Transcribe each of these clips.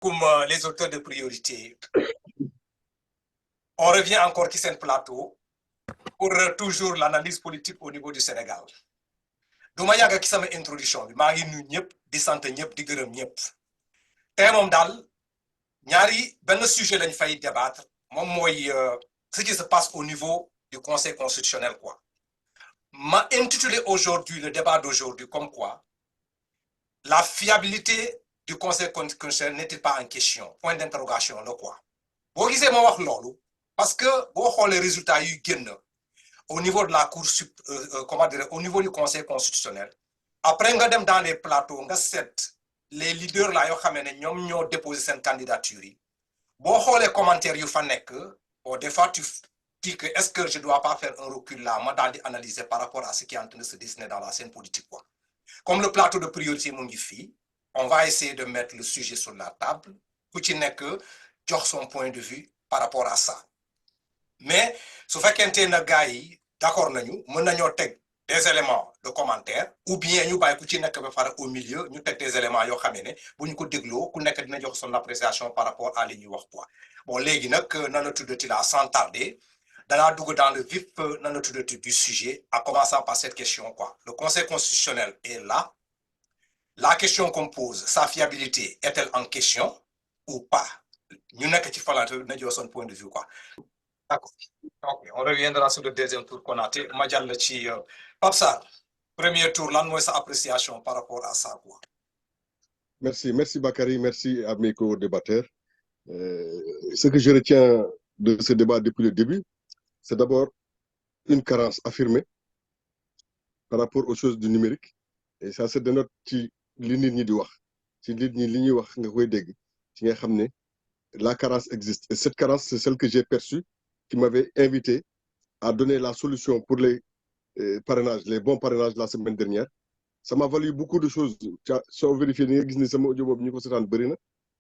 comme les auteurs de priorité, on revient encore sur ce plateau pour toujours l'analyse politique au niveau du Sénégal. duma yàgg ak sama introduction bi maa ngi nuyu ñëpp di sant ñëpp di gërëm ñëpp tey moom daal ñaari benn sujet lañ fay débattre moom mooy ce qui se passe au niveau du Conseil constitutionnel quoi. M'a intitulé aujourd'hui le débat d'aujourd'hui comme quoi la fiabilité du Conseil constitutionnel n'est pas en question point d'interrogation là quoi. boo gisee ma wax loolu parce que boo xoolee résultats yu génn au niveau de la Cour comment dire au niveau du Conseil constitutionnel après nga dem dans les plateaux nga seet les leaders là yoo xamee ne ñoom ñoo déposé seen candidature yi boo xoolee commentaires yu fa nekk bon des fois tu dis que est-ce que je dois pas faire un recul là ma daal di analyser par rapport à ce qui est en train de se dessiner dans la scène politique quoi. Comme le plateau de priorité mu ngi fii on va essayer de mettre le sujet sur la table ku ci nekk jox son point de vue par rapport à ça mais su fekkente na gars yi d'accord nañu mën nañoo teg des éléments de commentaire ou bien ñu bàyyi ku ci nekk ba pare au milieu ñu teg des éléments yoo xam ne bu ñu ko dégloo ku nekk dina jox son appréciation par rapport à li ñuy wax quoi. Bon léegi nag nan la tuddati la sans tarder danaa dugg dans le vif nan la tuddati du sujet en commençant par cette question quoi. Le Conseil constitutionnel est là. La question qu'on pose, sa fiabilité est-elle en question ou pas? Ñu nekk ci falante na jox son point de vue quoi. D'accord. Ok, on reviendra sur le deuxième tour qu'on a été. Ma jàll ci Pape Sarr, premier tour, lan mooy sa appréciation par rapport à ça quoi. Merci Bakary, merci à mes co-débatteurs. Ce que je retiens de ce débat depuis le début, c'est d'abord une carence affirmée par rapport aux choses du numérique. Et ça se dénote ci li nit ñi di wax ci nit ñi li ñuy wax nga koy dégg ci nga xam ne la carence existe. Et cette carence, c'est celle que j'ai perçue, qui m'avait invité à donner la solution pour les parrainages, les bons parrainages la semaine dernière. Ça m'a valu beaucoup de choses. Sans vérifier,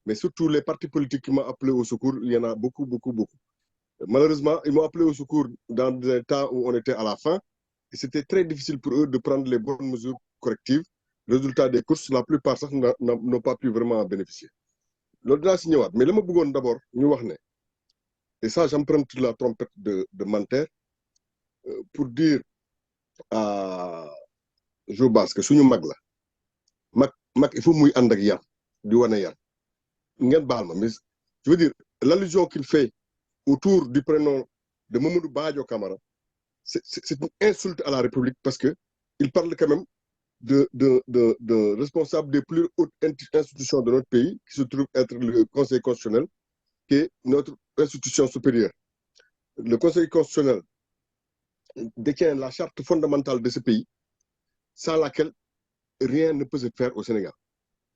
mais surtout les partis politiques qui m'ont appelé au secours, il y en a beaucoup. Malheureusement, ils m'ont appelé au secours dans des temps où on était à la fin. Et c'était très difficile pour eux de prendre les bonnes mesures correctives. Résultat des courses, la plupart n'ont pas pu vraiment en bénéficier. Mais le mot d'abord, nous avons et ça, j'emprunte la trompette de Manter pour dire à Jobas que suñu mag la mag il faut muy ànd ak yar di wane yar ngeen baal ma mais je veux dire l'allusion qu'il fait autour du prénom de Mamadou Badio Camara c'est une insulte à la République parce que il parle quand même de responsables des plus hautes institutions de notre pays qui se trouve être le Conseil constitutionnel qui est notre institution supérieure. Le Conseil constitutionnel détient la charte fondamentale de ce pays, sans laquelle rien ne peut se faire au Sénégal.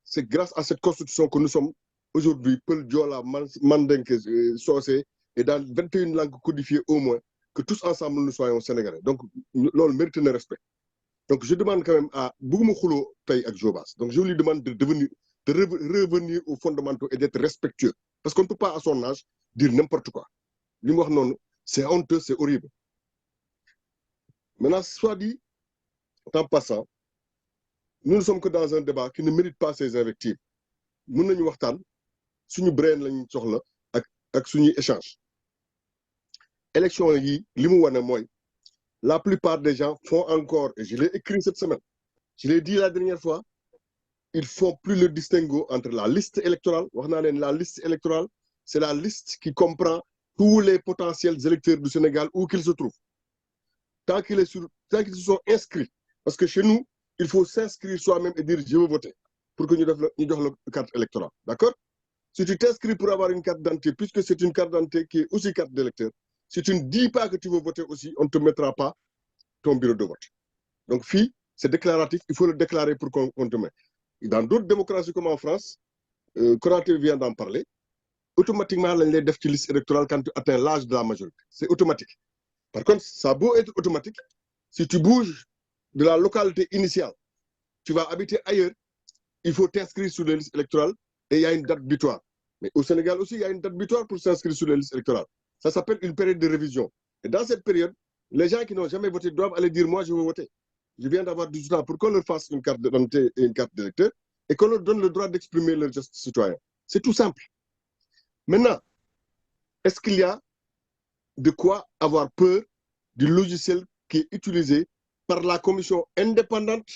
C'est grâce à cette constitution que nous sommes aujourd'hui, Peul, Diola, Mandingue, Socé, et dans 21 langues codifiées au moins, que tous ensemble nous soyons sénégalais. Donc, l'on mérite le respect. Donc, je demande quand même à Bougoumou Khoulo Paye ak Jobas. Donc, je lui demande de revenir aux fondamentaux et d'être respectueux. Parce qu'on ne peut pas, à son âge, dire n'importe quoi. C'est honteux, c'est horrible. Maintenant, soit dit, en passant, nous ne sommes que dans un débat qui ne mérite pas ces invectives. Nous n'avons pas suñu brain lañ soxla ak suñu échange. Élection yi limu wone moy la plupart des gens font encore, et je l'ai écrit cette semaine, je l'ai dit la dernière fois, ils font plus le distinguo entre la liste électorale. La liste électorale, c'est la liste qui comprend tous les potentiels électeurs du Sénégal où qu'ils se trouvent. Tant qu'ils se sont inscrits, parce que chez nous, il faut s'inscrire soi-même et dire je veux voter pour que nous donnions la carte électorale. D'accord? Si tu t'inscris pour avoir une carte d'identité, puisque c'est une carte d'identité qui est aussi carte d'électeur, si tu ne dis pas que tu veux voter aussi, on ne te mettra pas ton bureau de vote. Donc, c'est déclaratif, il faut le déclarer pour qu'on te mette. Dans d'autres démocraties comme en France, Konaté vient d'en parler, automatiquement, les def ci liste électorale quand tu atteins l'âge de la majorité. C'est automatique. Par contre, ça a beau être automatique, si tu bouges de la localité initiale, tu vas habiter ailleurs, il faut t'inscrire sur les listes électorales et il y a une date butoir. Mais au Sénégal aussi, il y a une date butoir pour s'inscrire sur les listes électorales. Ça s'appelle une période de révision. Et dans cette période, les gens qui n'ont jamais voté doivent aller dire « moi, je veux voter ». Je viens d'avoir 18 ans pour qu'on leur fasse une carte d'identité et une carte d'électeur et qu'on leur donne le droit d'exprimer leur geste citoyen. C'est tout simple. Maintenant, est-ce qu'il y a de quoi avoir peur du logiciel qui est utilisé par la commission indépendante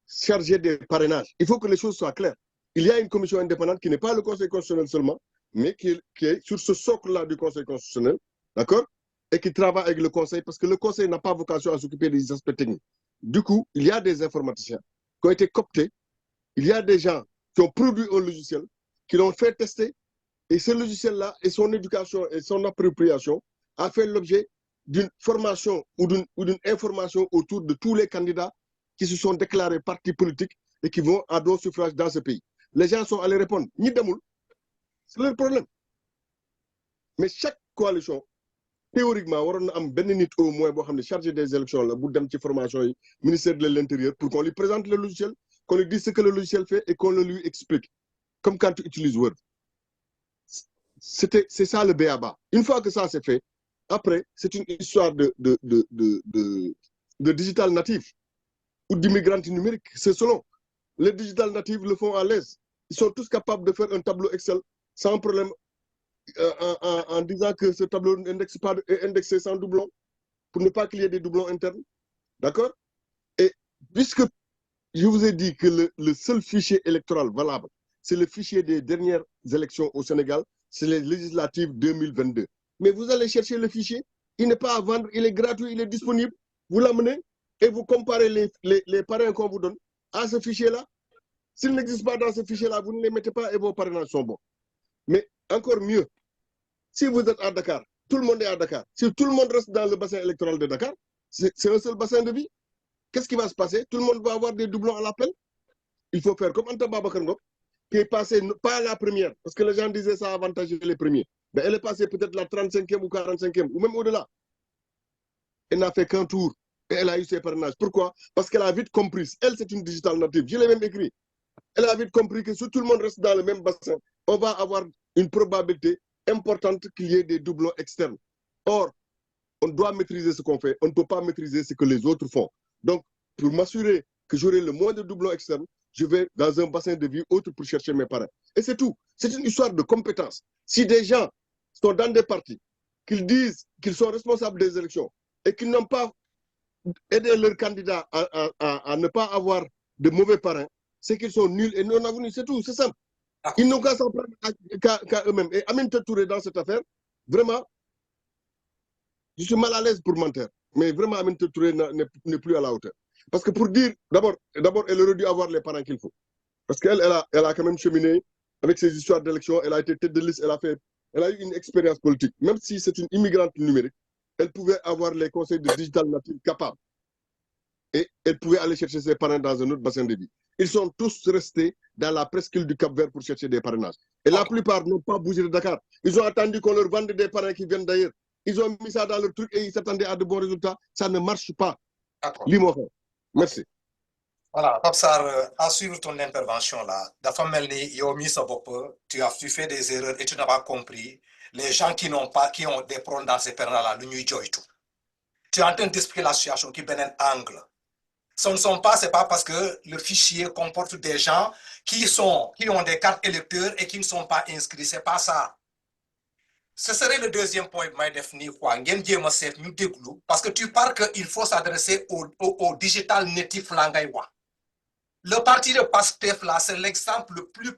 chargée des parrainages? Il faut que les choses soient claires. Il y a une commission indépendante qui n'est pas le Conseil constitutionnel seulement, mais qui est sur ce socle-là du Conseil constitutionnel, d'accord? Et qui travaille avec le Conseil, parce que le Conseil n'a pas vocation à s'occuper des aspects techniques. Du coup, il y a des informaticiens qui ont été cooptés, il y a des gens qui ont produit un logiciel, qui l'ont fait tester, et ce logiciel-là, et son éducation et son appropriation, a fait l'objet d'une formation ou d'une information autour de tous les candidats qui se sont déclarés partis politiques et qui vont à don suffrage dans ce pays. Les gens sont allés répondre, ni demoul, c'est leur problème. Mais chaque coalition, théoriquement, on a un nit au moins chargé des élections, là, pour une formation, ministère de l'Intérieur, pour qu'on lui présente le logiciel, qu'on lui dise ce que le logiciel fait et qu'on le lui explique. Comme quand tu utilises Word. C'est ça le B.A.B.A. Une fois que ça c'est fait, après, c'est une histoire de digital natif ou d'immigrants numériques. C'est selon. Les digital natifs le font à l'aise. Ils sont tous capables de faire un tableau Excel sans problème en disant que ce tableau est indexé sans doublon pour ne pas qu'il y ait des doublons internes. D'accord? Et puisque je vous ai dit que le seul fichier électoral valable, c'est le fichier des dernières élections au Sénégal, c'est les législatives 2022. Mais vous allez chercher le fichier, il n'est pas à vendre, il est gratuit, il est disponible. Vous l'amenez et vous comparez les parrains qu'on vous donne à ce fichier-là. S'il n'existe pas dans ce fichier-là, vous ne les mettez pas et vos parrainages sont bons. Mais encore mieux, si vous êtes à Dakar, tout le monde est à Dakar. Si tout le monde reste dans le bassin électoral de Dakar, c'est un seul bassin de vie. Qu'est-ce qui va se passer? Tout le monde va avoir des doublons à l'appel. Il faut faire comme Anta Babacar Ngom, qui est passée pas la première, parce que les gens disaient ça avantageait les premiers. Mais elle est passée peut-être la 35e ou 45e, ou même au-delà. Elle n'a fait qu'un tour et elle a eu ses parrainages. Pourquoi? Parce qu'elle a vite compris. Elle, c'est une digital native. Je l'ai même écrit. Elle a vite compris que si tout le monde reste dans le même bassin, on va avoir une probabilité importante qu'il y ait des doublons externes. Or, on doit maîtriser ce qu'on fait. On ne peut pas maîtriser ce que les autres font. Donc, pour m'assurer que j'aurai le moins de doublons externes, je vais dans un bassin de vie autre pour chercher mes parrains. Et c'est tout. C'est une histoire de compétence. Si des gens sont dans des partis, qu'ils disent qu'ils sont responsables des élections et qu'ils n'ont pas aidé leurs candidats à ne pas avoir de mauvais parrains, c'est qu'ils sont nuls et non avenus. C'est tout. C'est simple. Ils n'ont qu'à s'en prendre qu'à eux-mêmes. Et Aminata Touré, dans cette affaire, vraiment, je suis mal à l'aise pour mentir. Mais vraiment, Aminata Touré n'est plus à la hauteur. Parce que pour dire, d'abord, elle aurait dû avoir les parents qu'il faut. Parce qu'elle a quand même cheminé avec ses histoires d'élection, elle a été tête de liste, elle a eu une expérience politique. Même si c'est une immigrante numérique, elle pouvait avoir les conseils de digital native capables. Et elle pouvait aller chercher ses parrains dans un autre bassin de vie. Ils sont tous restés dans la presqu'île du Cap-Vert pour chercher des parrainages. Et la plupart n'ont pas bougé de Dakar. Ils ont attendu qu'on leur vende des parrains qui viennent d'ailleurs. Ils ont mis ça dans leur truc et ils s'attendaient à de bons résultats. Ça ne marche pas. Merci. Voilà, Papsar, à suivre ton intervention là, tu fais des erreurs et tu n'as pas compris. Les gens qui ont des problèmes dans ces parrainages là, le nuit joy tout. Tu es en train d'expliquer la situation qui est un angle. C'est pas parce que le fichier comporte des gens qui ont des cartes électeurs et qui ne sont pas inscrits. C'est pas ça. Ce serait le deuxième point de définir quoi. Parce que tu parles qu'il faut s'adresser au digital natif langaïwa. Le parti de PASTEF là, c'est l'exemple le plus,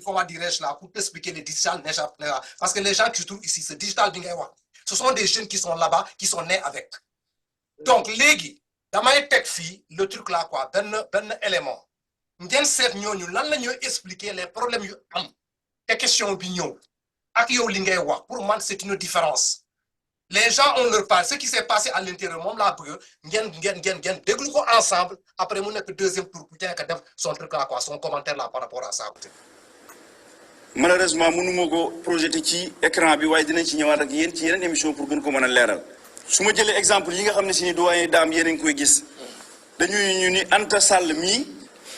comment dirais-je là, pour t'expliquer les digital natif. Parce que les gens qui se trouvent ici, c'est digital langaïwa. Ce sont des jeunes qui sont là-bas, qui sont nés avec. Donc, légui, dans ma le truc là, quoi, ben élément. Nous allons expliquer les problèmes, les questions opinion. Pour moi, c'est une différence. Les gens ont leur part. Ce qui s'est passé à l'intérieur, moi, là, déglou ensemble. Après, mon deuxième tour, son truc là, quoi, son commentaire là par rapport à ça. Malheureusement, nous avons projeté ci écran bi way dinañ ci ñëwaat ak yeen ci yeneen émission pour gën ko mëna léral. Suma jëlé exemple yi nga xamné ci doyen dam yeen ngi koy gis. Dañuy ñu ni Anta Sall mi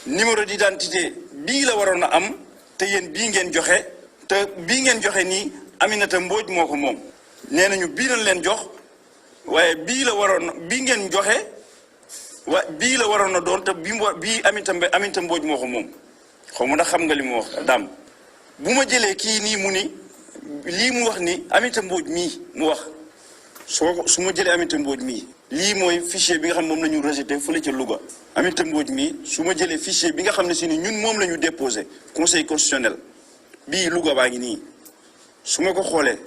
numéro d'identité bi la warona am té yeen bi ngeen joxé té bi ngeen joxé ni Aminata Mbodj moko mom. Nénañu bi lañ leen jox waye bi la warona bi ngeen joxé wa bi la warona doon té bi Aminata Mbodj moko mom. xaw ma ndax xam nga li mu wax daam bu ma jëlee kii nii mu ni lii mu wax ni Aminata Mbodj mii mu wax su ma jëlee Aminata Mbodj mii lii mooy fichier bi nga xam moom la ñu rejeté fële ca Louga Aminata Mbodj mii su ma jëlee fichier bi nga xam ne si ni ñun moom la ñu déposé conseil constitutionnel bii Louga baa ngi nii su ma ko xoolee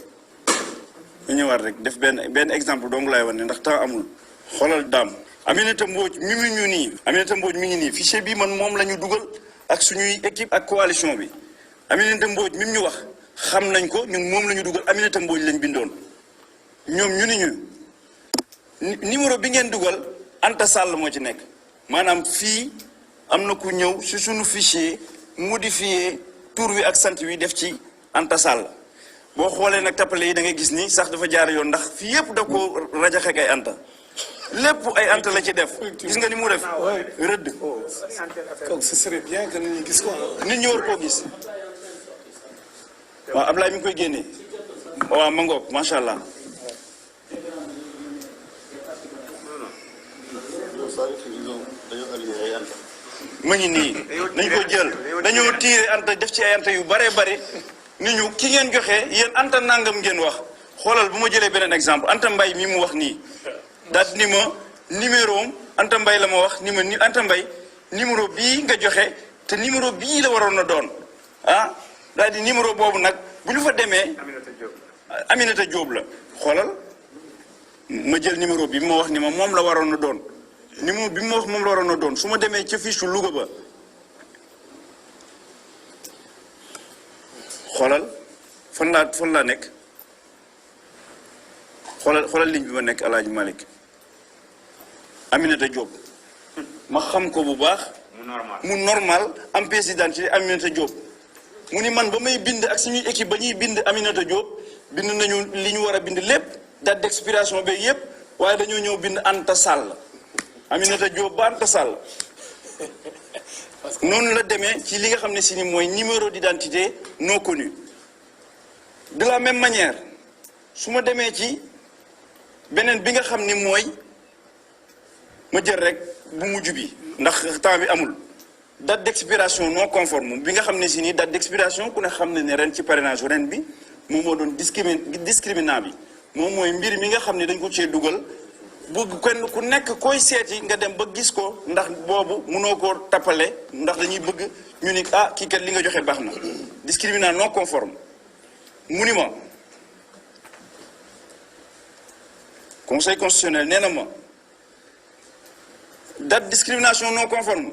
ñu ñëwaat rek def benn exemple dong laay wan ne ndax temps amul xoolal daam Aminata Mbodj mi mu ñu nii Aminata Mbodj mi ngi nii fichier bi man moom la ñu dugal ak suñuy équipe ak coalition bi Aminata Mbodj mi mu ñu wax xam nañ ko ñun moom la ñu dugal Aminata Mbodj lañ bindoon ñoom ñu ni ñu numéro bi ngeen dugal Anta Sall moo ci nekk maanaam fii am na ku ñëw si suñu fichier modifié tur wi ak sant wi def ci Anta Sall boo xoolee nag tappale yi da ngay gis ni sax dafa jaar yoon ndax fii yëpp da ko rajaxe ak ay Anta lépp ay Anta la ci def gis nga ni mu def rëdd. donc ce serait bien que nit ñi gis ko. nit ñi war koo gis waaw Ablaye mi ngi koy génnee waaw ma ngoog macha allah. ma ngi nii nañ ko jël dañoo tiire Anta def ci ay Anta yu bare bare ni ñu ki ngeen joxe yéen Anta nangam ngeen wax xoolal bu ma jëlee beneen exemple Anta Mbaye mi mu wax nii daal ni ma numéro am Anta Mbaye la ma wax ni ma ni Anta Mbaye numéro bii nga joxe te numéro bii la waroon a doon ah daal di numéro boobu nag bu ñu fa demee Aminata Diop la xoolal ma jël numéro bi ma wax ni ma moom la waroon a doon numéro bi ma wax moom la waroon a doon su ma demee ca fiche Louga ba xoolal fan laa nekk xoolal ligne bi ma nekk El Hadj Malick Aminata Diop ma xam ko bu baax. mu normal am pièce d'identité Aminata Diop mu ni man ba may bind ak suñuy équipe ba ñuy bind Aminata Diop bind nañu li ñu war a bind lépp date d'expiration beeg yépp waaye dañoo ñëw bind Anta Sall Aminata Diop ba Anta Sall noonu la demee ci li nga xam ne si ni mooy numéro d'identité non connu de la même manière su ma demee ci beneen bi nga xam ni mooy ma jël rek bu mujj bi ndax temps bi amul date d'expiration non conforme bi nga xam ne si nii date d'expiration ku ne xam ne ne ren ci parrainage ren bi moom moo doon discriminant bi moom mooy mbir mi nga xam ne dañ ko cee dugal bëgg kenn ku nekk koy seeti nga dem ba gis ko ndax boobu mënoo koo tappale ndax dañuy bëgg ñu ni ah kii kat li nga joxe baax na discriminant non conforme mu ni ma conseil constitutionnel nee na ma date discrimination non conforme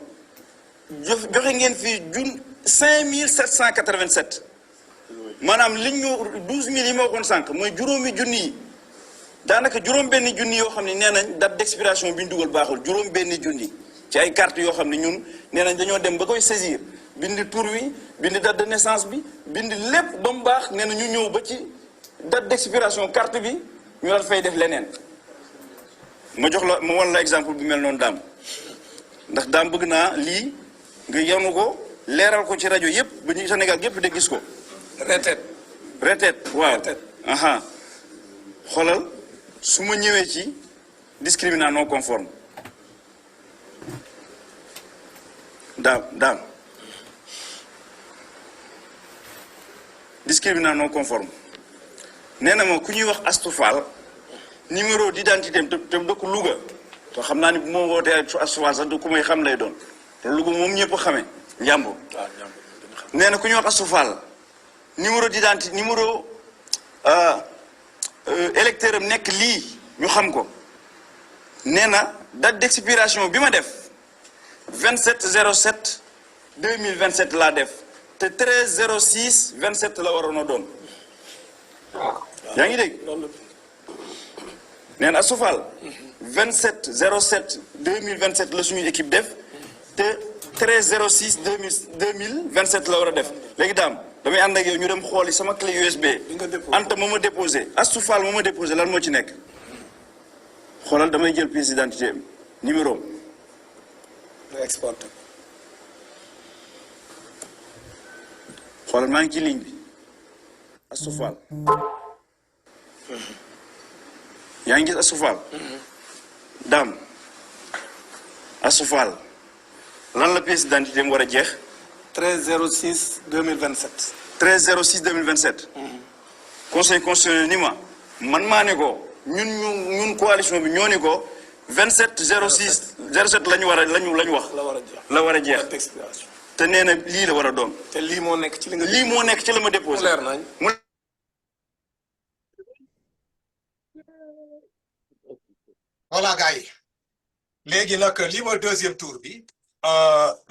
joxe ngeen fii 5787 maanaam liñ ñu 12000 yi ma waxoon sànq mooy juróomi junni yi daanaka juróom-benni junni yoo xam ne nee nañ date d'expiration bi ñu dugal baaxul juróom-benni junni ci ay carte yoo xam ne ñun nee nañ dañoo dem ba koy saisir bind tur wi bind date de naissance bi bind lépp ba mu baax nee na ñu ñëw ba ci date d'expiration carte bi ñu daal fay def leneen ma jox la ma wan la exemple bu mel noonu daam ndax daam bëgg naa lii nga yanu ko leeral ko ci rajo yépp ba ñu Sénégal yépp de gis ko. retet waaw aha xoolal su ma ñëwee ci discriminant non conforme daam discriminant non conforme nee na ma ku ñuy wax Astou Fall numéro d'identité am te dëkk Louga te xam naa ni bu ma wootee Astou Fall sax du ku may xam lay doon te Louga moom ñëpp xamee njàmbur nee na ku ñuy wax Astou Fall numéro d'identité numéro électeur am nekk lii ñu xam ko nee na date d'expiration bi ma def 27/07/2027 laa def te 13/06/27 la waroon a doon yaa ngi dégg nee na Astou Fall 27/07/2027 la suñu équipe def te 13/06/2027 la war a def léegi daam damay ànd ak yow ñu dem xooli sama clé USB Anta moo ma déposé Astou Fall moo ma déposé lan moo ci nekk xoolal damay jël pièce d'identité numéro nga exporté xoolal maa ngi ci ligne bi Astou Fall yaa ngi gis Astou Fall daam Astou Fall lan la pièce d'identité mu war a jeex 13/06/2027. 13/06/2027. Conseil constitutionnel ni ma man maa ne ko ñun coalition bi ñoo ne ko 27/06/07 la ñu wax. la war a jeex expiration. te nee na lii la war a doon. te lii moo nekk ci li nga. lii moo nekk ci la ma déposé. leer nañ. voilà gars yi léegi nag lii mooy deuxième tour bi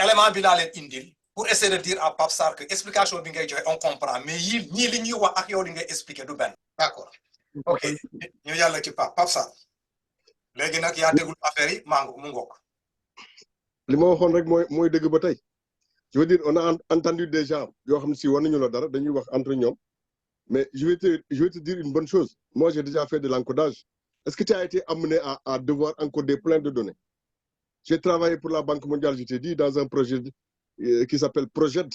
élément bi laa leen indil pour essayer de dire à Pape Sarr que explication bi ngay joxe on comprend mais ñii li ñuy wax ak yow li ngay expliquer du benn d'accord ok ñu yàlla ci Pape Sarr léegi nag yaa déglu affaire yi mu ngoog. li ma waxoon rek mooy dëgg ba tey je veux dire on a entendu des gens yoo xam ne si war nañu la dara dañuy wax entre ñoom mais je vais te dire une bonne chose moi j'ai déjà fait de l'encodage. Est-ce que tu as été amené à devoir encoder plein de données? J'ai travaillé pour la Banque mondiale, je t'ai dit, dans un projet qui s'appelle PROGED,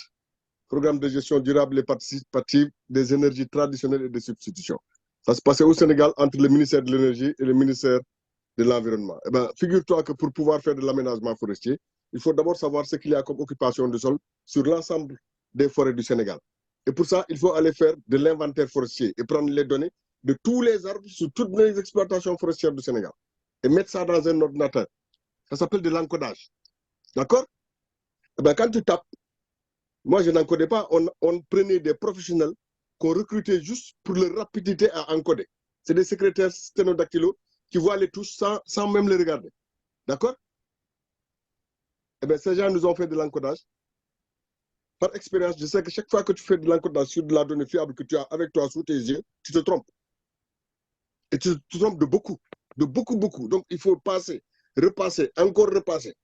Programme de gestion durable et participative des énergies traditionnelles et de substitution. Ça se passait au Sénégal entre le ministère de l'énergie et le ministère de l'environnement. Eh bien, figure-toi que pour pouvoir faire de l'aménagement forestier, il faut d'abord savoir ce qu'il y a comme occupation de sol sur l'ensemble des forêts du Sénégal. Et pour ça, il faut aller faire de l'inventaire forestier et prendre les données de tous les arbres sur toutes les exploitations forestières du Sénégal et mettre ça dans un ordinateur. Ça s'appelle de l'encodage. D'accord? Eh bien, quand tu tapes, moi je n'encodais pas, on prenait des professionnels qu'on recrutait juste pour leur rapidité à encoder. C'est des secrétaires sténodactylos qui voient les touches sans même les regarder. D'accord? Eh bien, ces gens nous ont fait de l'encodage. Par expérience, je sais que chaque fois que tu fais de l'encodage sur de la donnée fiable que tu as avec toi sous tes yeux, tu te trompes. Et tu te trompes de beaucoup. Donc, il faut passer, repasser, encore repasser.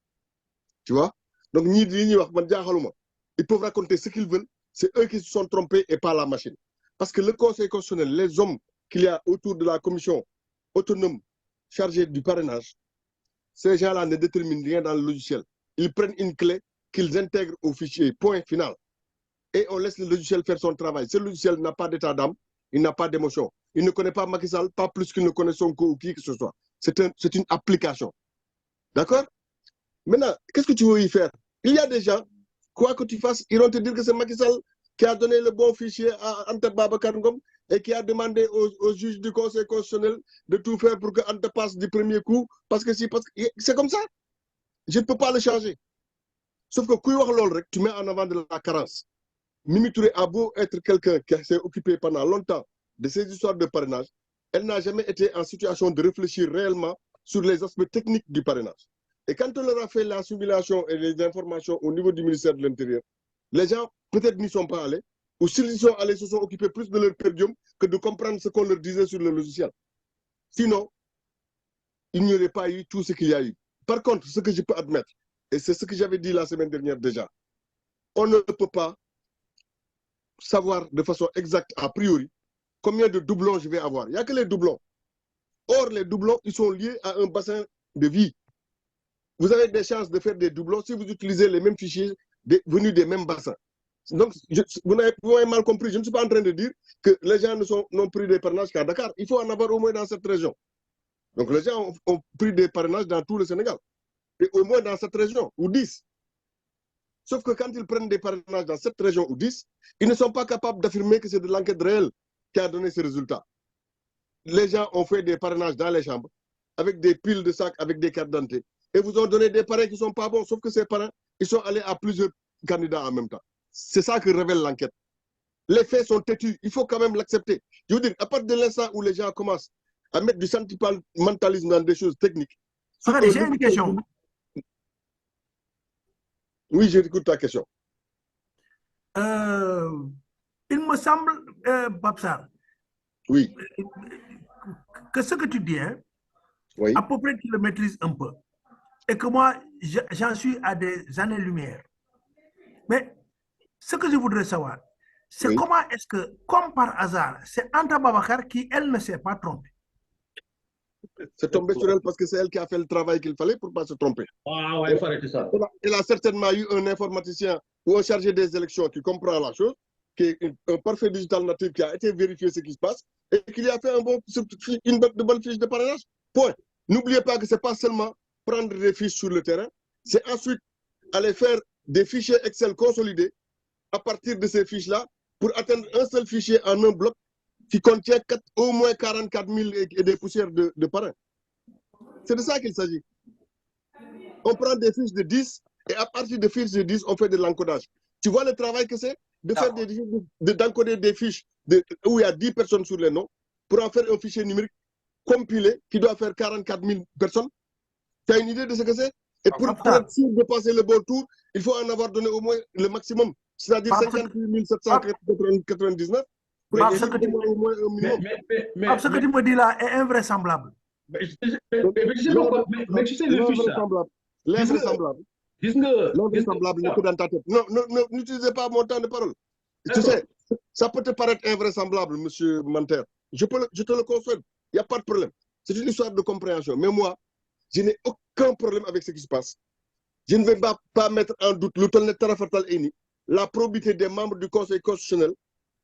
Tu vois? Donc, ils peuvent raconter ce qu'ils veulent. C'est eux qui se sont trompés et pas la machine. Parce que le Conseil constitutionnel, les hommes qu'il y a autour de la commission autonome chargée du parrainage, ces gens-là ne déterminent rien dans le logiciel. Ils prennent une clé qu'ils intègrent au fichier, point final. Et on laisse le logiciel faire son travail. Ce logiciel n'a pas d'état d'âme, il n'a pas d'émotion. Il ne connaît pas Macky Sall, pas plus qu'il ne connaît Sonko ou qui que ce soit. C'est une application. D'accord? Maintenant, qu'est-ce que tu veux y faire? Il y a des gens, quoi que tu fasses, ils vont te dire que c'est Macky Sall qui a donné le bon fichier à Anta Babacar Ngom et qui a demandé au juge du Conseil constitutionnel de tout faire pour que Anta passe du premier coup. Parce que c'est comme ça. Je ne peux pas le changer. Sauf que tu mets en avant de la carence. Mimi Touré a beau être quelqu'un qui s'est occupé pendant longtemps de ces histoires de parrainage, elle n'a jamais été en situation de réfléchir réellement sur les aspects techniques du parrainage. Et quand on leur a fait la simulation et les informations au niveau du ministère de l'Intérieur, les gens peut-être n'y sont pas allés, ou s'ils y sont allés, se sont occupés plus de leur perdium que de comprendre ce qu'on leur disait sur le logiciel. Sinon, il n'y aurait pas eu tout ce qu'il y a eu. Par contre, ce que je peux admettre, et c'est ce que j'avais dit la semaine dernière déjà, on ne peut pas savoir de façon exacte, a priori, combien de doublons je vais avoir. Il n'y a que les doublons. Or, les doublons, ils sont liés à un bassin de vie. Vous avez des chances de faire des doublons si vous utilisez les mêmes fichiers venus des mêmes bassins. Donc, vous m'avez mal compris. Je ne suis pas en train de dire que les gens n'ont pris des parrainages qu'à Dakar. Il faut en avoir au moins dans cette région. Donc, les gens ont pris des parrainages dans tout le Sénégal. Et au moins dans cette région, ou 10. Sauf que quand ils prennent des parrainages dans cette région ou 10, ils ne sont pas capables d'affirmer que c'est de l'enquête réelle qui a donné ces résultats. Les gens ont fait des parrainages dans les chambres, avec des piles de sacs, avec des cartes d'identité, et vous ont donné des parrains qui ne sont pas bons, sauf que ces parrains, ils sont allés à plusieurs candidats en même temps. C'est ça que révèle l'enquête. Les faits sont têtus, il faut quand même l'accepter. Je veux dire, à partir de l'instant où les gens commencent à mettre du sentimentalisme dans des choses techniques. J'ai une question. Oui, j'écoute ta question. Il me semble, Pape Sarr, oui, que ce que tu dis, hein, oui. à peu près tu le maîtrises un peu. Et que moi, j'en suis à des années-lumière. Mais ce que je voudrais savoir, c'est oui. Comment est-ce que, comme par hasard, c'est Anta Babacar qui, elle, ne s'est pas trompée. C'est tombé sur elle parce que c'est elle qui a fait le travail qu'il fallait pour ne pas se tromper. Ah ouais, il fallait ça. Elle a certainement eu un informaticien ou un chargé des élections qui comprend la chose, qui est un parfait digital natif qui a été vérifié ce qui se passe et qui lui a fait une bonne fiche de parrainage. Point. N'oubliez pas que ce n'est pas seulement prendre des fiches sur le terrain, c'est ensuite aller faire des fichiers Excel consolidés à partir de ces fiches-là pour atteindre un seul fichier en un bloc qui contient au moins 44 000 et des poussières de parrain. C'est de ça qu'il s'agit. On prend des fiches de 10 et à partir de fiches de 10, on fait de l'encodage. Tu vois le travail que c'est de faire d'encoder des fiches où il y a 10 personnes sur les noms pour en faire un fichier numérique compilé qui doit faire 44 000 personnes. Tu as une idée de ce que c'est? Et pour être sûr de passer le bon tour, il faut en avoir donné au moins le maximum, c'est-à-dire 58 799 pour être au moins un minimum. Mais ce que tu me dis là est invraisemblable. Mais tu sais le fiche ça. L'invraisemblable. L'invraisemblable n'est que dans ta tête. Non, n'utilisez pas mon temps de parole. Tu sais, ça peut te paraître invraisemblable, monsieur Manter. Je te le concède. Il n'y a pas de problème. C'est une histoire de compréhension. Mais moi, je n'ai aucun problème avec ce qui se passe. Je ne vais pas mettre en doute la probité des membres du Conseil constitutionnel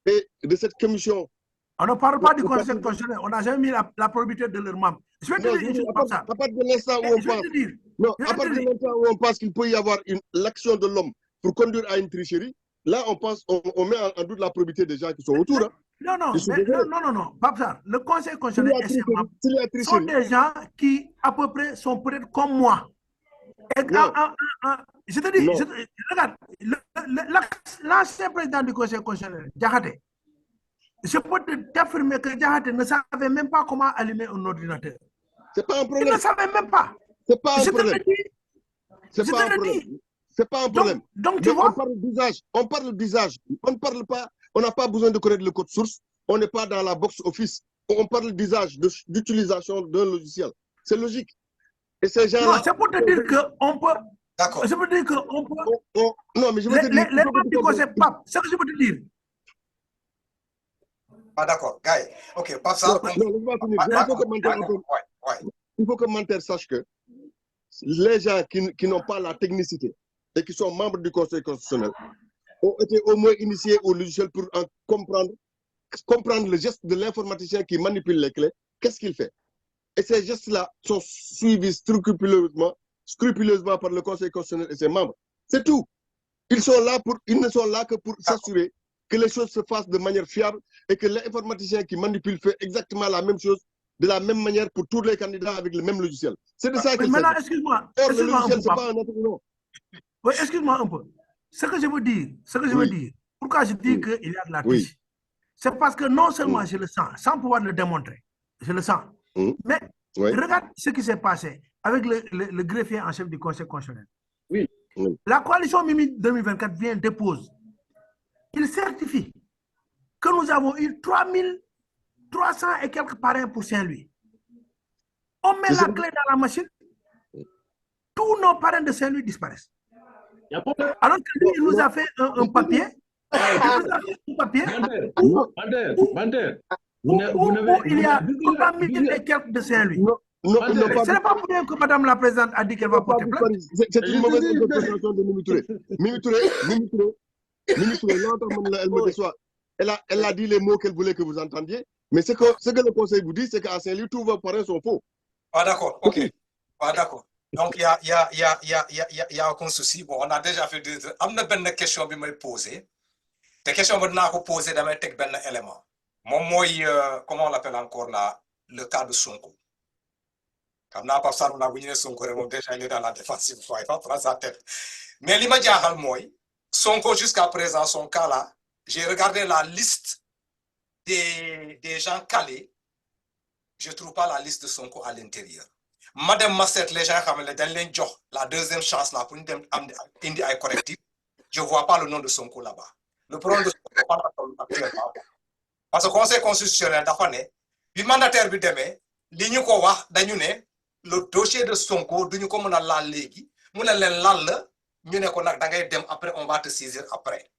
et de cette commission. On ne parle pas du Conseil constitutionnel. On n'a jamais mis la probité de leurs membres. Je vais te dire comme ça. À partir de l'instant où on pense, à partir de l'instant où on pense qu'il peut y avoir l'action de l'homme pour conduire à une tricherie, là, on met en doute la probité des gens qui sont autour. Hein. Non, Papsar, le Conseil constitutionnel et ses membres sont des gens qui, à peu près, sont peut-être comme moi. Et je te dis, regarde, l'ancien président du Conseil constitutionnel, Diakhaté, je peux t'affirmer que Diakhaté ne savait même pas comment allumer un ordinateur. C'est pas un problème. Il ne savait même pas. C'est pas un problème. C'est pas un problème. C'est pas un problème. Donc tu vois, on parle d'usage. On ne parle pas, on n'a pas besoin de connaître le code source. On n'est pas dans la box office. On parle d'usage, d'utilisation d'un logiciel. C'est logique. Et ces gens-là. Non, c'est pour te dire qu'on peut. D'accord. C'est pour te dire qu'on peut. Non, mais je veux te dire. Les membres du Conseil, c'est ce que je veux te dire. Ah, d'accord, Gaï. Ok, pas ça. Il faut que Manter sache que les gens qui n'ont pas la technicité et qui sont membres du Conseil constitutionnel ont été au moins initiés au logiciel pour comprendre le geste de l'informaticien qui manipule les clés. Qu'est-ce qu'il fait? Et ces gestes-là sont suivis scrupuleusement par le Conseil constitutionnel et ses membres. C'est tout. Ils ne sont là que pour s'assurer que les choses se fassent de manière fiable et que l'informaticien qui manipule fait exactement la même chose de la même manière pour tous les candidats avec le même logiciel. C'est de ça qu'il s'agit. Maintenant, excuse-moi. Or, le logiciel, c'est pas un autre nom. Oui, excuse-moi un peu. Ce que je veux dire, pourquoi je dis qu'il y a de la triche, c'est parce que non seulement je le sens, sans pouvoir le démontrer, je le sens, mais regarde ce qui s'est passé avec le greffier en chef du Conseil constitutionnel. Oui. La coalition Mimi 2024 vient dépose. Il certifie que nous avons eu 3300 et quelques parrains pour Saint-Louis. On met la clé dans la machine, tous nos parrains de Saint-Louis disparaissent. Alors que lui, il nous a fait un papier. Où il y a 3000 et quelques de Saint-Louis. Ce n'est pas pour rien que Madame la Présidente a dit qu'elle va porter plainte. C'est une mauvaise interprétation de Mimi Touré. Mimi Touré, elle me déçoit. Elle a dit les mots qu'elle voulait que vous entendiez. Mais ce que le Conseil vous dit, c'est qu'à Saint-Louis, tous vos parrains sont faux. Ah, d'accord, ok. Ah, d'accord. Donc, il y a aucun souci. Bon, on a déjà fait deux. Il y a une question qui m'a posée. La question que je vais poser dans un élément. Moi, comment on l'appelle encore là, le cas de Sonko. Comme n'a pas ça, on a vu Sonko, déjà il est dans la défensive, il ne faut pas prendre sa tête. Mais l'immédiat, moi, Sonko jusqu'à présent, son cas là, j'ai regardé la liste des gens calés. Je ne trouve pas la liste de Sonko à l'intérieur. Madame Masset, les gens qui ont la deuxième chance là pour indi ay correctif, je ne vois pas le nom de Sonko là-bas. Le problème de Sonko actuellement. Parce que le Conseil constitutionnel dafa né bi mandataire bi démé li ñu ko wax dañu né le dossier de Sonko duñu ko mëna laal légui mu ne leen lan la ñu né ko nak da ngay dem après on va te saisir après.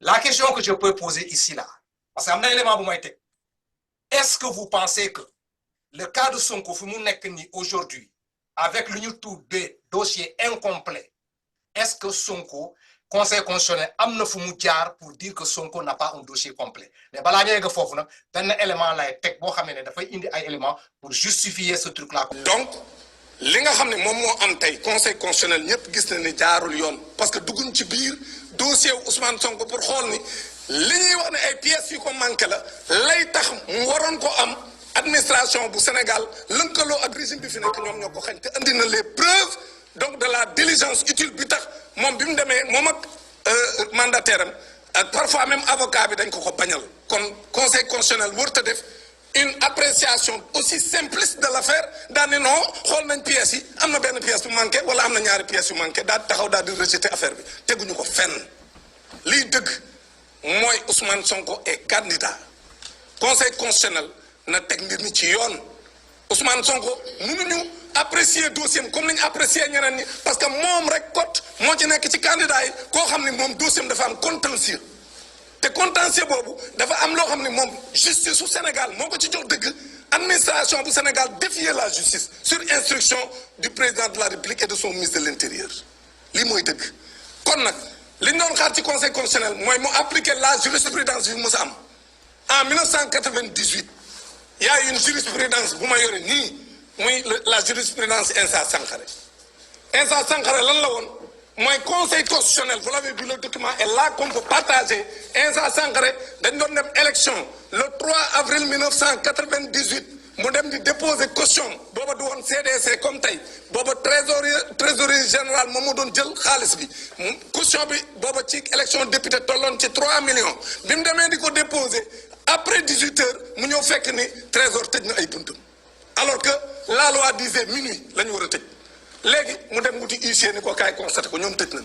La question que je peux poser ici là parce que am na élément bu may tek. Est-ce que vous pensez que le cas de Sonko fu mu nekk ni aujourd'hui avec le ñu tuddé dossier incomplet, est-ce que Sonko Conseil constitutionnel amna fu mu jaar pour dire que Sonko n'a pas un dossier complet? Mais bala ñu yegg fofu nak ben élément lay tek bo xamné da fay indi ay éléments pour justifier ce truc là. Donc li nga xam ne moom moo am tey conseil constitutionnel ñëpp gis na ni jaarul yoon parce que dugguñ ci biir dossier wu Ousmane Sonko pour xool ni li ñuy wax ne ay pièces yu ko manqué la lay tax mu waroon ko am administration bu Sénégal lënkaloo ak régime bi fi nekk ñoom ñoo ko xañ te andi na les preuves donc de la diligence utile bi tax moom bi mu demee moom ak mandataire am ak parfois même avocat bi dañ ko bañal kon conseil constitutionnel warut a def une appréciation aussi simpliste de l'affaire daal ni non xool nañ pièces yi am na benn pièce bu manqué wala am na ñaari pièces yu manqué daal taxaw daal di rejeter affaire bi teguñu ko fenn lii dëgg mooy Ousmane Sonko est candidat conseil constitutionnel na teg mbir mi ci yoon Ousmane Sonko mënuñu apprécier dossier comme nañu apprécier ñeneen ñi parce que moom rek kot moo ci nekk ci candidat yi koo xam ne moom dossier dafa am contentieux te contentieux boobu dafa am loo xam ne moom justice su Sénégal moo ko ci jox dëgg administration bu Sénégal défier la justice sur instruction du président de la République et de son ministre de l'Intérieur lii mooy dëgg kon nag li ñu doon xaar ci conseil constitutionnel mooy mu appliquer la jurisprudence bi mës a am en 1998 il y a une jurisprudence bu ma yore nii muy la jurisprudence Insa Sankaré lan la woon mooy conseil constitutionnel vous l'avez vu le document est là qu'on peut partager Insa Sankaré dañ doon dem élection le 3 avril 1998 mu dem di déposer caution booba du woon CDC comme tey booba trésorier général moom moo doon jël xaalis bi caution bi booba ci élection député tolloon ci 3 millions bi mu demee di ko déposer après 18 heures mu ñëw fekk ni trésor tëj na ay buntam alors que la loi disait minuit la ñu war a tëj léegi mu dem wuti huissier ni ko kaay constaté ko ñoom tëj nañ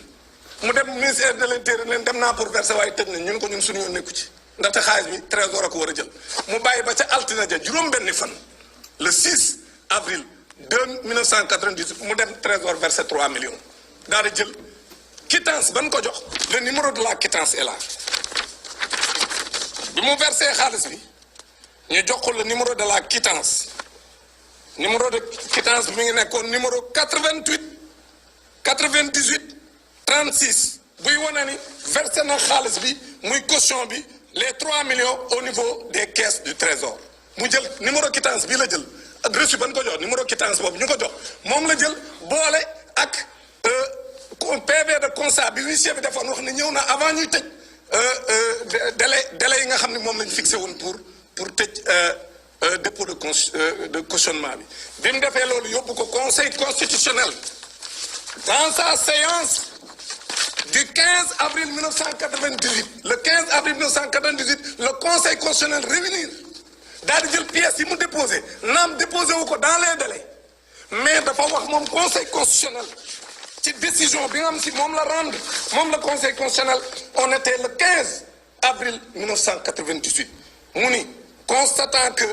mu dem ministère de l'Intérieur leen dem naa pour verser waaye tëj nañ ñun ko ñun suñu yoon nekku ci ndaxte xaalis bi trésor a ko war a jël mu bàyyi ba ca altine ja juróom-benni fan le 6 avril 1998 mu dem trésor versé 3 millions daal di jël quittance ban ko jox le numéro de la quittance est là bi mu versé xaalis bi ñu jox ko le numéro de la quittance numéro de quittance bi mi ngi nekkoon numéro 88 98 36 buy wane ni versé na xaalis bi muy caution bi les 3 millions au niveau des caisses du trésor mu jël numéro quittance bii la jël reçu ban ko jox numéro quittance boobu ñu ko jox moom la jël boole ak PV de constat bi huissier bi defoon wax ne ñëw na avant ñuy tëj délai yi nga xam ne moom lañ fixé woon pour tëj dépôt de cautionnement bi bi mu defee loolu yóbbu ko conseil constitutionnel dans sa séance du 15 avril 1998 le 15 avril 1998 le conseil constitutionnel réunir daal di jël pièces yi mu déposé naam déposé wu ko dans les délais mais dafa wax moom conseil constitutionnel ci décision bi nga xam si moom la rendre moom la conseil constitutionnel on était le 15 avril 1998 mu ni constatant que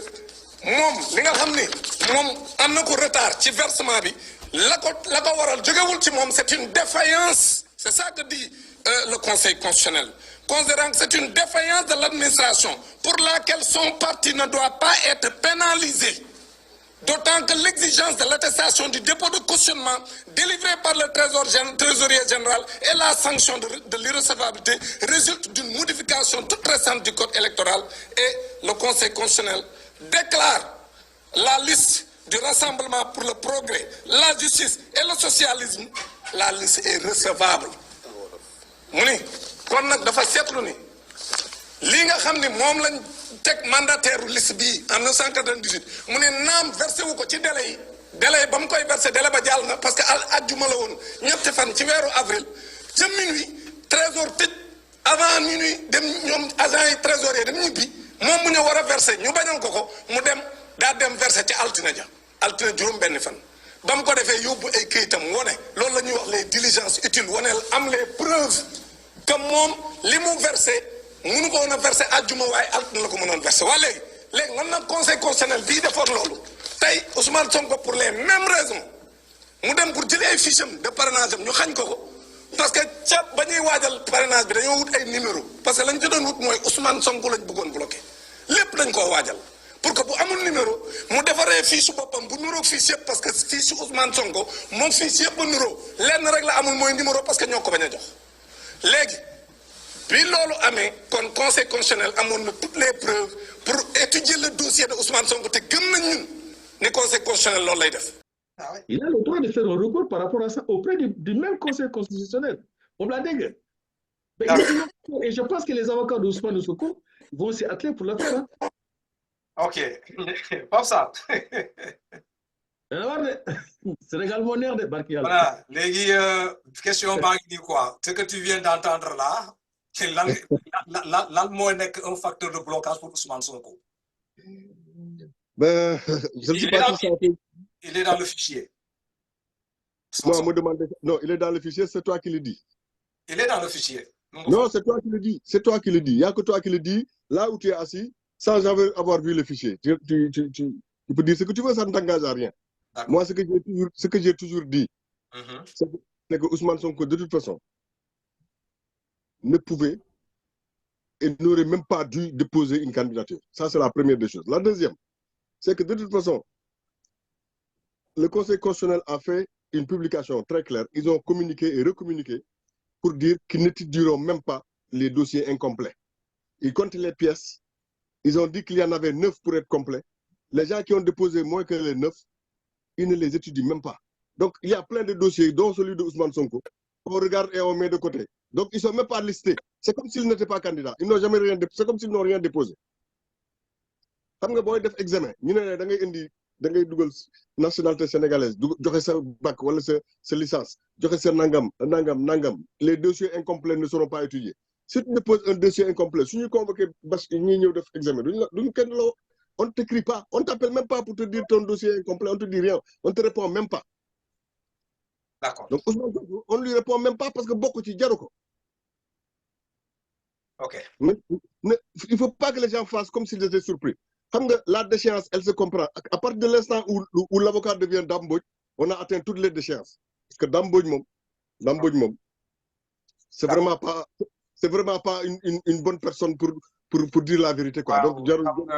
moom li nga xam ni moom am na ko retard ci versement bi la ko waral jógewul ci moom c'est une défaillance c'est ça que dit le conseil constitutionnel considérant que c'est une défaillance de l'administration pour laquelle son parti ne doit pas être pénalisé d'autant que l'exigence de l'attestation du dépôt de cautionnement délivré par le trésorier général et la sanction de l'irrecevabilité résulte d'une modification toute récente du code électoral et le conseil constitutionnel déclare la liste du Rassemblement pour le progrès, la justice et le socialisme, la liste est recevable. mu ni kon nag dafa seetlu ni lii nga xam ni moom lañ teg mandataire liste bii en 1998 mu ne naam versé wu ko ci délai yi ba mu koy versé délai ba jàll na parce que àjjuma la woon ñetti fan ci weeru avril ca minuit trésor tëj avant minuit dem ñoom agent yi trésorier dem ñibbi moom mu ñu war a versé ñu bañal ko mu dem daa dem versé ci altine juróom benn fan ba mu ko defee yóbbu ay këyitam wone loolu la ñuy wax les diligences utiles wone am les preuves que moom li mu versé mënu ko woon a versé àjjuma waaye altine la ko mënoon versé waa léegi lan nag conseil constitutionnel bii defoon loolu tey Ousmane Sonko pour les mêmes raisons mu dem pour jëlee ay fiches de parrainage am ñu xañ ko parce que ca ba ñuy waajal parrainage bi dañoo wut ay numéro parce que lañ ci doon wut mooy Ousmane Sonko lañ bëggoon bloqué lépp dañ koo waajal pour que bu amul numéro mu defaree fiche boppam bu nuroog fiche yëpp parce que fiche Ousmane Sonko moom fiche yëpp a nuroo lenn rek la amul mooy numéro parce que ñoo ko bañ a jox léegi bi loolu amee kon conseil constitutionnel amoon na toutes les preuves pour étudier le dossier de Ousmane Sonko te gëm nañ ñun ne conseil constitutionnel loolu lay def. Ah ouais. Il a le droit de faire un recours par rapport à ça auprès du même Conseil constitutionnel. On l'a dit. Et je pense que les avocats d'Ousmane Sonko vont s'y atteler pour le faire. Hein. Ok. Pas ça. Sénégal moo neex de barki yàlla. Voilà. Léegi question baa ngi nii quoi. Ce que tu viens d'entendre là, lan moo nekk un facteur de blocage pour Ousmane Sonko? Ben, je ne sais pas si ça fait... Il est dans le fichier. Moi, me demande... Non, il est dans le fichier, c'est toi qui le dis. Il est dans le fichier. Non, c'est toi qui le dis. C'est toi qui le dis. Il n'y a que toi qui le dis, là où tu es assis, sans avoir vu le fichier. Tu peux dire ce que tu veux, ça ne t'engage à rien. Moi, ce que j'ai toujours dit, c'est que Ousmane Sonko, de toute façon, ne pouvait et n'aurait même pas dû déposer une candidature. Ça, c'est la première des choses. La deuxième, c'est que de toute façon, le Conseil constitutionnel a fait une publication très claire. Ils ont communiqué et recommuniqué pour dire qu'ils n'étudieront même pas les dossiers incomplets. Ils comptent les pièces. Ils ont dit qu'il y en avait 9 pour être complets. Les gens qui ont déposé moins que les 9, ils ne les étudient même pas. Donc, il y a plein de dossiers, dont celui de Ousmane Sonko, qu'on regarde et on met de côté. Donc, ils ne sont même pas listés. C'est comme s'ils n'étaient pas candidats. Ils n'ont jamais rien déposé. C'est comme s'ils n'ont rien déposé. Xam nga booy def examen ñu ne da ngay dugal nationalité sénégalaise joxe sa bac wala sa licence joxe sa nangam les dossiers incomplets ne seront pas étudiés. Si tu déposes un dossier incomplet su ñu convoqué bas ñi ñëw def examen duñu kenn la on ne t'écrit pas, on ne t'appelle même pas pour te dire ton dossier est incomplet, on ne te dit rien, on ne te répond même pas. D'accord. Donc, on ne lui répond même pas parce que beaucoup de gens. Ok. Mais il ne faut pas que les gens fassent comme s'ils étaient surpris. Comme la déchéance, elle se comprend. À partir de l'instant où l'avocat devient Damboj, on a atteint toutes les déchéances. Parce que Damboj, c'est vraiment pas une bonne personne pour dire la vérité. Quoi. Wow. Donc,